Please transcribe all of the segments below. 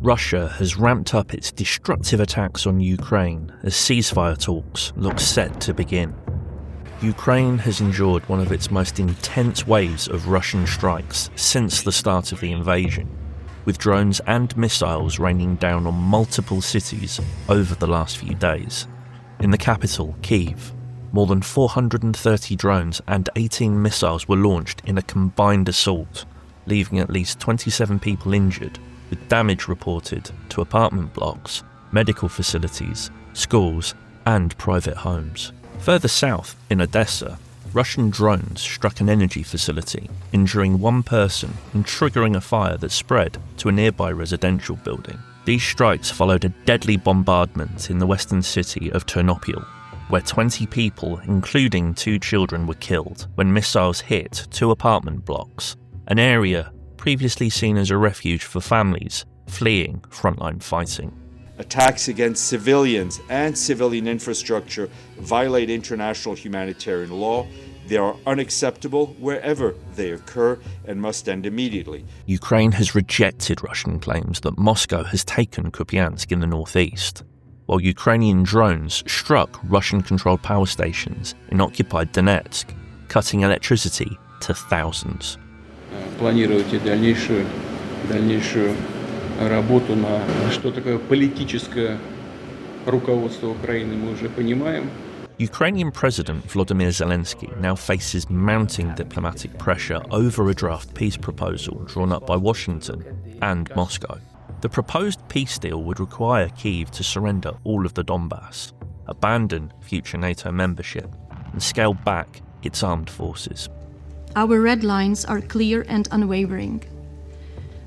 Russia has ramped up its destructive attacks on Ukraine as ceasefire talks look set to begin. Ukraine has endured one of its most intense waves of Russian strikes since the start of the invasion, with drones and missiles raining down on multiple cities over the last few days. In the capital, Kyiv, more than 430 drones and 18 missiles were launched in a combined assault, leaving at least 27 people injured, with damage reported to apartment blocks, medical facilities, schools, and private homes. Further south, in Odesa, Russian drones struck an energy facility, injuring one person and triggering a fire that spread to a nearby residential building. These strikes followed a deadly bombardment in the western city of Ternopil, where 20 people, including 2 children, were killed when missiles hit 2 apartment blocks, an area previously seen as a refuge for families fleeing frontline fighting. Attacks against civilians and civilian infrastructure violate international humanitarian law. They are unacceptable wherever they occur and must end immediately. Ukraine has rejected Russian claims that Moscow has taken Kupiansk in the northeast, while Ukrainian drones struck Russian-controlled power stations in occupied Donetsk, cutting electricity to thousands. Планируете дальнейшую работу на что такое политическое руководство Украины, мы уже понимаем. Ukrainian President Volodymyr Zelenskyy now faces mounting diplomatic pressure over a draft peace proposal drawn up by Washington and Moscow. The proposed peace deal would require Kyiv to surrender all of the Donbass, abandon future NATO membership, and scale back its armed forces. Our red lines are clear and unwavering.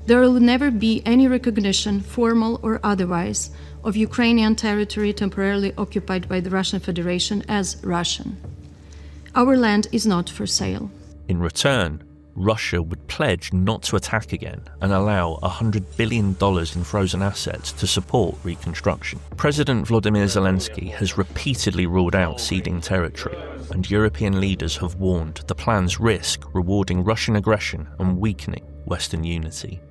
There will never be any recognition, formal or otherwise, of Ukrainian territory temporarily occupied by the Russian Federation as Russian. Our land is not for sale. In return, Russia would pledge not to attack again and allow $100 billion in frozen assets to support reconstruction. President Volodymyr Zelenskyy has repeatedly ruled out ceding territory, and European leaders have warned the plans risk rewarding Russian aggression and weakening Western unity.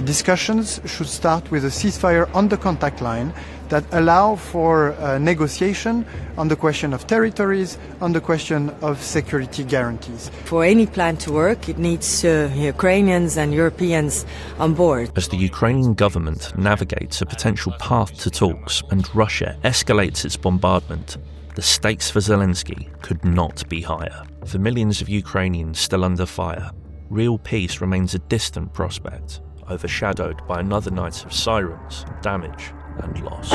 Discussions should start with a ceasefire on the contact line that allow for negotiation on the question of territories, on the question of security guarantees. For any plan to work, it needs Ukrainians and Europeans on board. As the Ukrainian government navigates a potential path to talks and Russia escalates its bombardment, the stakes for Zelenskyy could not be higher. For millions of Ukrainians still under fire, real peace remains a distant prospect, overshadowed by another night of sirens, damage and loss.